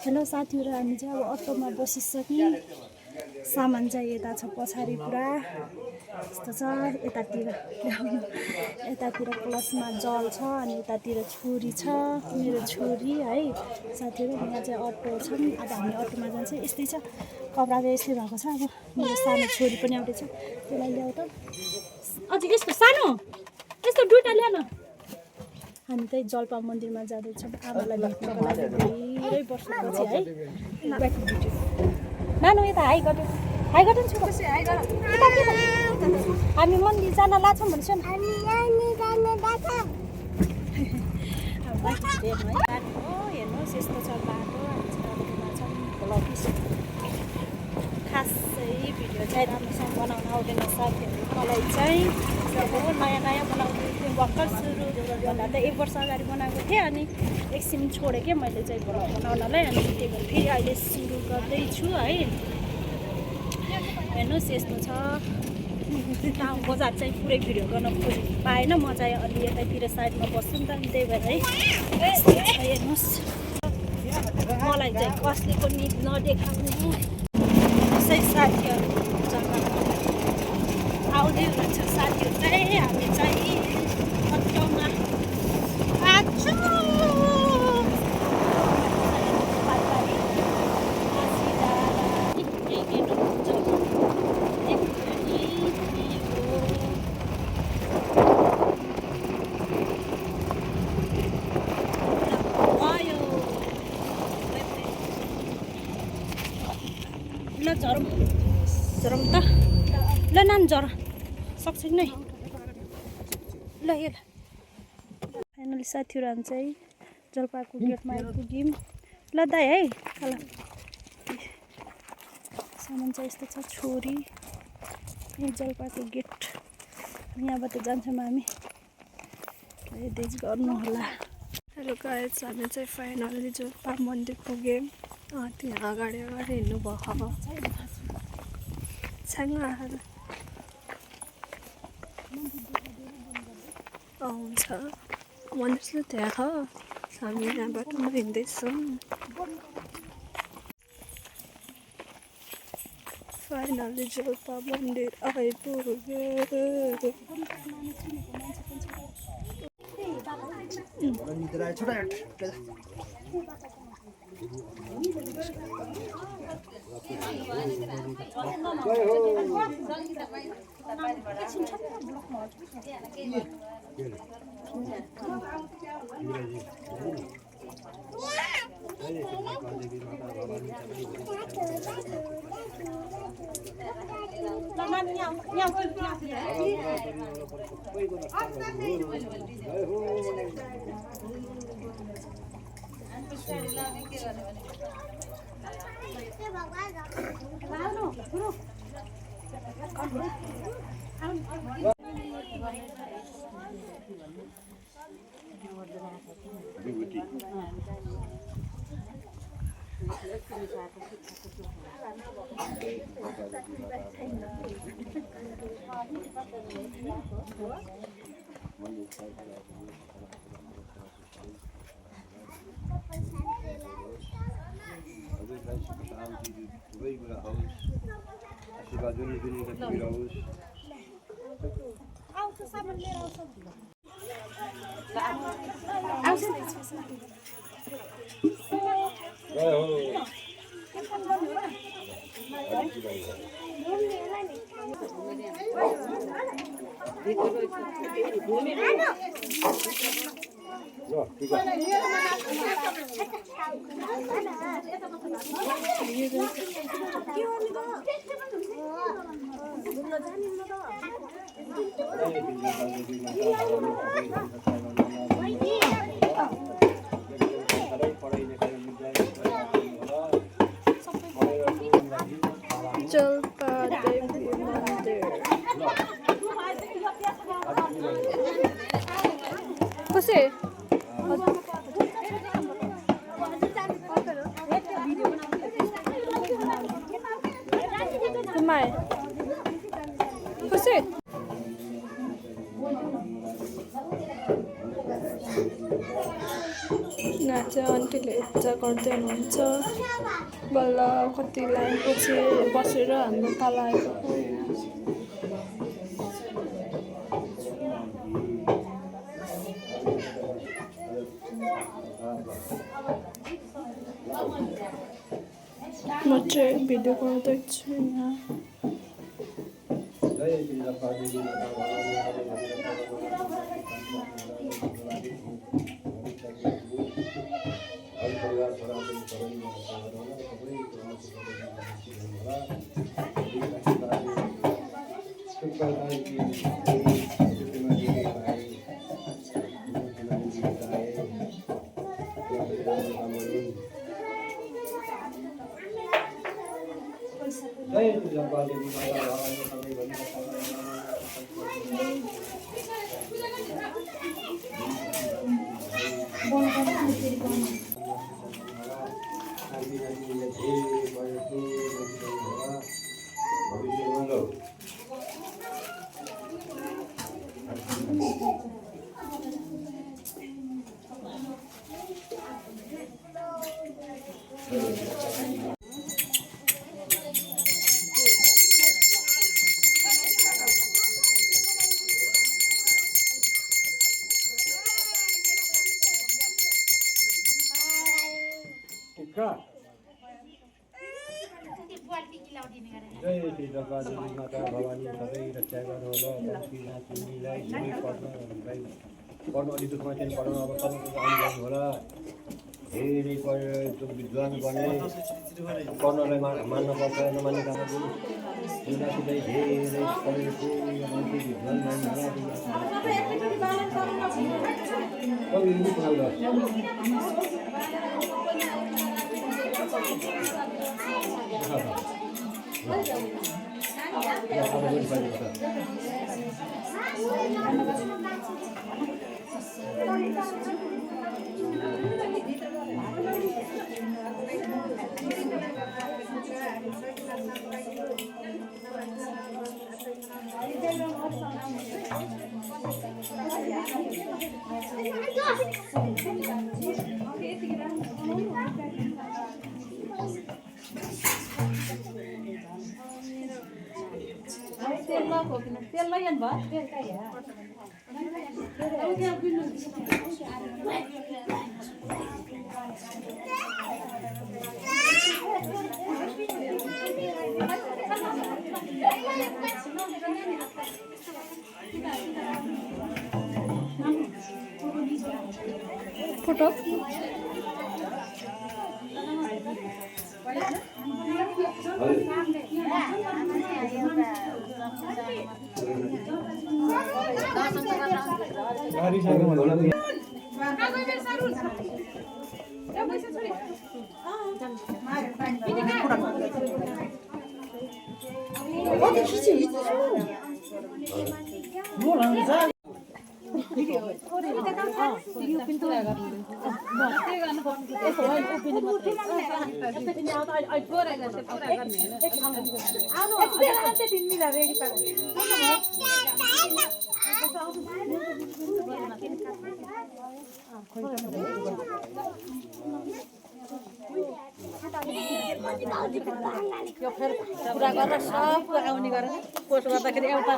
Hello साथीहरु, हामी चाहिँ अब अटोमा बसिसक्यौं। सामान चाहिँ यता छ पछाडी पुरा यस्तो छ। यतातिर प्लसमा जल छ अनि यतातिर छोरी छ, मेरो छोरी है। साथीहरु यहाँ चाहिँ अटो छ। अब हामी अटोमा जान्छ। यस्तै छ, कपडा चाहिँ यस्तै भएको छ। अब मेरो सानो छोरी पनि आउँदैछ, त्यसलाई ल्याउ त। अझै यस्तो सानो यस्तो दुईटा ल्याउन। हामी चाहिँ जलपा मन्दिरमा जाँदैछौँ आमालाई भेट्नको लागि धेरै वर्षपछि है। नानु यता हाई गर्नु छु। हामी मन्दिर जान लाग्छौँ भनेको हेर्नुहोस् यस्तो छ बाटो। खासै भिडियो चाहिँ राम्रोसँग बनाउन आउँदैन साथीहरू मलाई चाहिँ। अब नयाँ बनाउने थिएँ, भर्खर सुरु भन्दा त 1 वर्ष अगाडि बनाएको थिएँ। अनि एकछिन छोडेँ क्या मैले चाहिँ बनाउनलाई। अनि त्यही भएर फेरि अहिले सुरु गर्दैछु है। हेर्नुहोस् यस्तो छ टाउन बजार चाहिँ पुरै भिडियो गर्न पाएन। म चाहिँ अलि यतातिर साइडमा बस्छु नि त, त्यही भएर है। हेर्नुहोस् मलाई चाहिँ कसले पनि नदेखाउने कसै साथीहरू आउँदै हुनुहुन्छ। साथीहरू चाहिँ हामी चाहिँ अटोमा ल झरौँ त। ल नाम झर सक्छ नै। ल हेर फाइनली साथीहरू हामी चाहिँ जलपाको गेटमा आइपुग्यौँ। ल दाइ है ल। सामान चाहिँ यस्तो छ, छोरी यही जलपाको गेट। यहाँबाट जान्छौँ हामी, देश गर्नु होला। हेलो गाइस, हामी चाहिँ फाइनली जलपा मन्दिर पुग्यौँ। त्यहाँ अगाडि हिँड्नु भएको छैन। हुन्छ मन्दिर चाहिँ त्यहाँ छ। हामी यहाँबाट हिँड्दैछौँ। फाइनली जलपा मन्दिर आइपुग्यो। जलपा देवी मन्दिर कसै कुमार कसै नाच चाहिँ आन्टीले हेरचाह गर्दै हुनुहुन्छ। बल्ल कति लाइनपछि बसेर हाम्रो पाला आएको हो। म चाहिँ भिडियो गर्दैछु यहाँ। जय श्री जगन्नाथ देवी माता भवानी सबै रक्षा गर्नुहोला। तिमीलाई धेरै पर्नलाई पढ्नु अलि दुःखमा चाहिँ पढाउनु अब सबैको आउनु गर्नुहोला। धेरै विद्वान बने पढ्नलाई मान्नुपर्छ, नमान्ने काम उनीहरूलाई धेरै पढेको मान्छे विद्वान फोटो यो फेरि कुरा गरेर सबको आउने गरेर पोस्ट गर्दाखेरि एउटा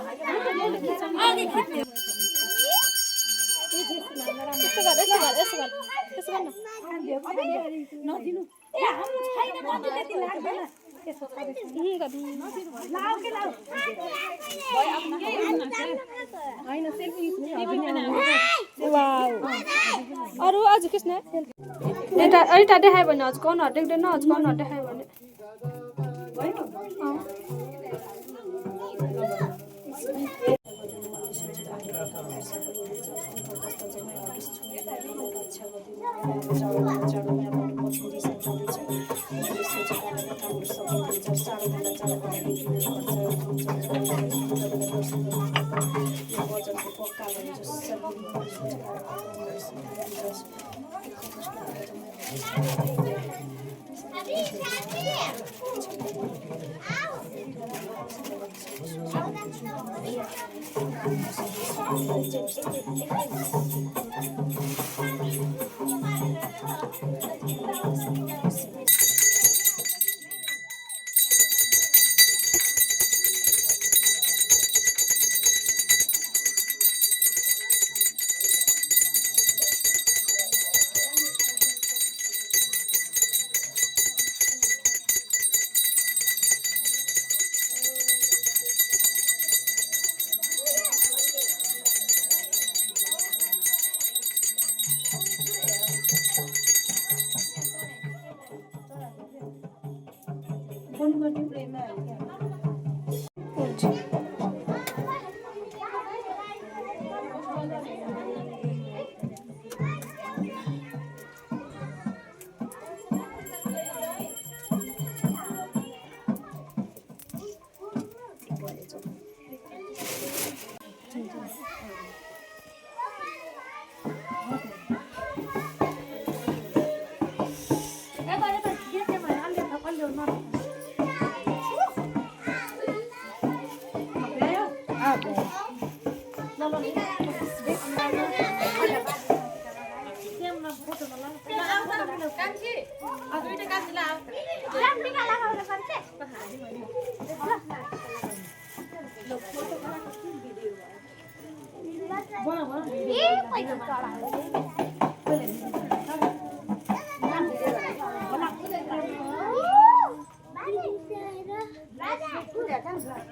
नदिनु अरू आज कृष्ण एउटा देखायो भने आज कौन देख्दैन, आज कौन देखायो भने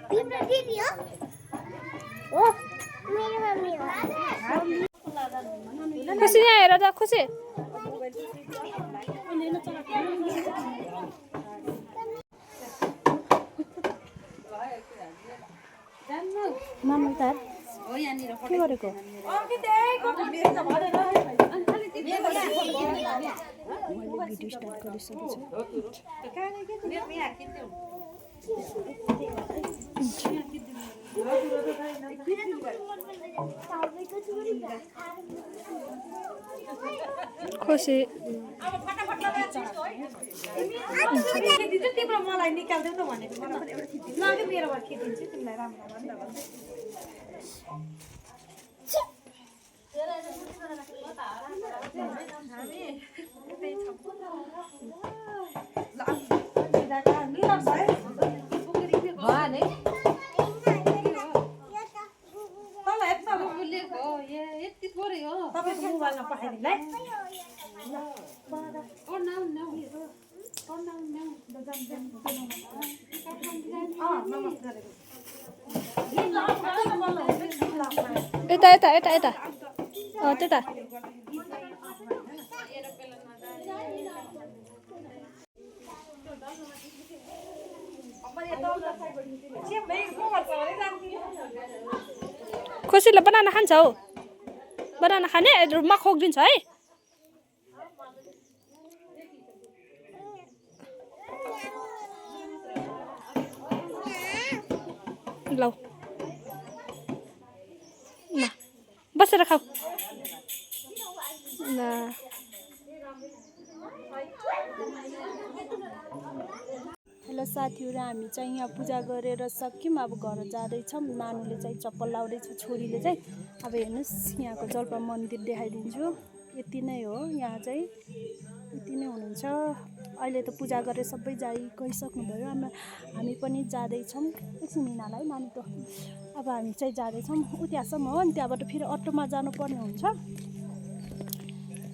तिम्रो दिदी हो मेरो मम्मी हो खुसी यहाँ हेर त खुसी मामा त के गरेको मैले भिडियो स्टार्ट गरिसकेको छु खुसी तिम्रो मलाई निकाल्दै त भनेको मलाई मेरो भर खिचिदिन्छु तिमीलाई राम्रो तपाईँको मोबाइलमा पठाइदिनु यता यता यता यता त्यता खुसीले बनाना खान्छ हौ बनाना खाने रुममा खोकिदिन्छ है ल बसेर खाऊ ल हेलो साथीहरू हामी चाहिँ यहाँ पूजा गरेर सक्यौँ अब घर जाँदैछौँ नानुले चाहिँ चप्पल लाउँदैछ छोरीले चाहिँ अब हेर्नुहोस् यहाँको जल्पा मन्दिर देखाइदिन्छु यति नै हो यहाँ चाहिँ यति नै हुनुहुन्छ अहिले त पूजा गरेर सबै गइसक्नुभयो हामी पनि जाँदैछौँ एकछिन हिँडालाई नानी त अब हामी चाहिँ जाँदैछौँ उतिहाँसम्म हो अनि त्यहाँबाट फेरि अटोमा जानुपर्ने हुन्छ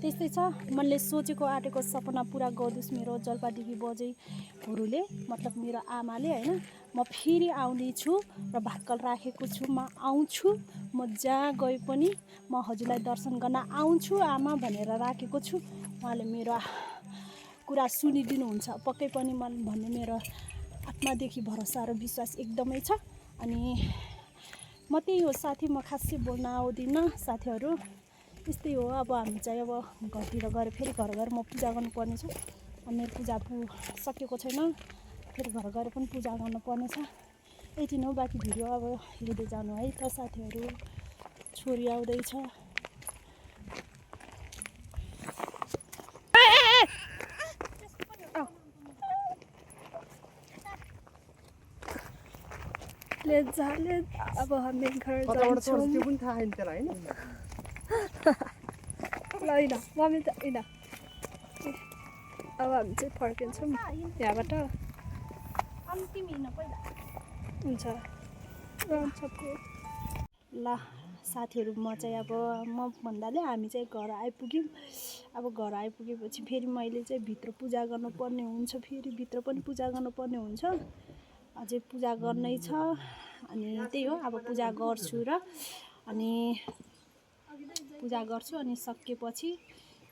त्यस्तै छ मैले सोचेको आँटेको सपना पुरा गरिदियोस् मेरो जलपादिकी बजैहरूले मतलब मेरो आमाले होइन म फेरि आउँदैछु र भाक्कल राखेको छु म आउँछु म जहाँ गए पनि म हजुरलाई दर्शन गर्न आउँछु आमा भनेर राखेको छु उहाँले मेरो कुरा सुनिदिनुहुन्छ पक्कै पनि भन्ने मेरो आत्मादेखि भरोसा र विश्वास एकदमै छ अनि म त्यही हो साथी म खासै बोल्न आउँदिनँ साथीहरू त्यस्तै हो अब हामी चाहिँ अब घरतिर गएर फेरि घर गएर म पूजा गर्नुपर्ने छ मेरो पूजा सकेको छैन फेरि घर गएर पनि पूजा गर्नुपर्ने छ यति नै हो बाँकी भिडियो अब हेर्दै जानु है त साथीहरू छोरी आउँदैछ अब हामी घर जान्छौँ ल होइन मम्मी त होइन अब हामी चाहिँ फर्किन्छौँ यहाँबाट हुन्छ ल साथीहरू म चाहिँ अब म भन्दाले हामी चाहिँ घर आइपुग्यौँ अब घर आइपुगेपछि फेरि मैले चाहिँ भित्र पूजा गर्नुपर्ने हुन्छ फेरि भित्र पनि पूजा गर्नुपर्ने हुन्छ अझै पूजा गर्नै छ अनि त्यही हो अब पूजा गर्छु र अनि पूजा गर्छु अनि सकेपछि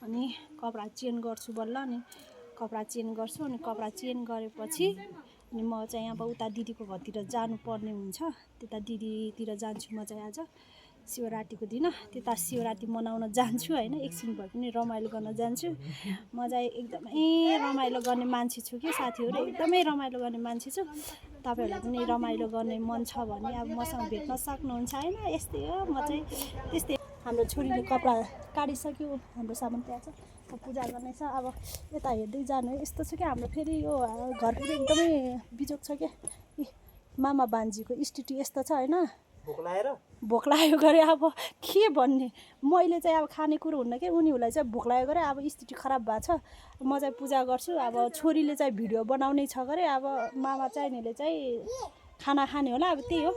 अनि कपडा चेन्ज गर्छु बल्ल अनि कपडा चेन्ज गर्छु अनि कपडा चेन्ज गरेपछि अनि म चाहिँ अब उता दिदीको घरतिर जानुपर्ने हुन्छ त्यता दिदीतिर जान्छु म चाहिँ आज शिवरात्रिको दिन त्यता शिवरात्रि मनाउन जान्छु होइन एकछिन भए पनि रमाइलो गर्न जान्छु म चाहिँ एकदमै रमाइलो गर्ने मान्छे छु कि साथीहरू एकदमै रमाइलो गर्ने मान्छे छु तपाईँहरूलाई पनि रमाइलो गर्ने मन छ भने अब मसँग भेट्न सक्नुहुन्छ होइन यस्तै हो म चाहिँ त्यस्तै हाम्रो छोरीले कपडा काटिसक्यो हाम्रो सामान त्यहाँ छ पूजा गर्ने छ अब यता हेर्दै जानु है यस्तो छ कि हाम्रो फेरि यो घर फेरि एकदमै बिजोग छ क्या मामा भान्जीको स्थिति यस्तो छ होइन भोक लाग्यो गरे अब के भन्ने मैले चाहिँ अब खानेकुरो हुन्न कि उनीहरूलाई चाहिँ भोक लाग्यो गरे अब स्थिति खराब भएको छ म चाहिँ पूजा गर्छु अब छोरीले चाहिँ भिडियो बनाउने छ गरे अब मामा चाहिनेले चाहिँ खाना खाने होला अब त्यही हो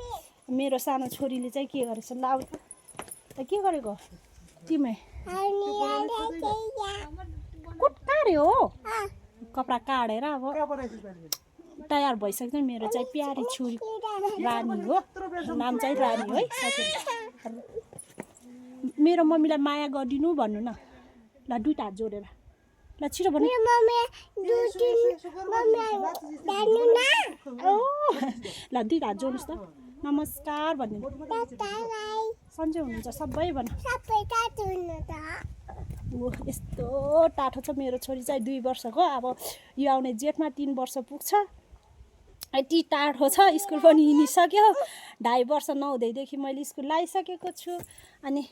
मेरो सानो छोरीले चाहिँ के गरेछ ल अब त के गरेको तिमी कुट्टारे हो कपडा काटेर अब तयार भइसक्छ मेरो चाहिँ प्यारी छोरी रानी हो नाम चाहिँ रानी है साथीहरू मेरो मम्मीलाई माया गरिदिनु भन्नु न ल दुईटा हात जोडेर ल छिटो भन्नु ल दुईटा हात जोड्नुहोस् त नमस्कार भनिदिनु सन्चै हुनुहुन्छ सबै भन यस्तो टाठो छ मेरो छोरी चाहिँ 2 वर्षको अब यो आउने जेठमा 3 वर्ष पुग्छ यति टाढो छ स्कुल पनि हिँडिसक्यो 2.5 वर्ष नहुँदैदेखि मैले स्कुल लगाइसकेको छु अनि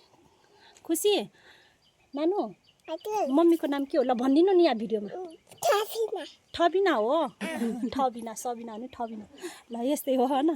खुसी नानु मम्मीको नाम के हो ल भनिदिनु नि यहाँ भिडियोमा ठबिना हो ठबिना सबिना नि ठबिना ल यस्तै हो होइन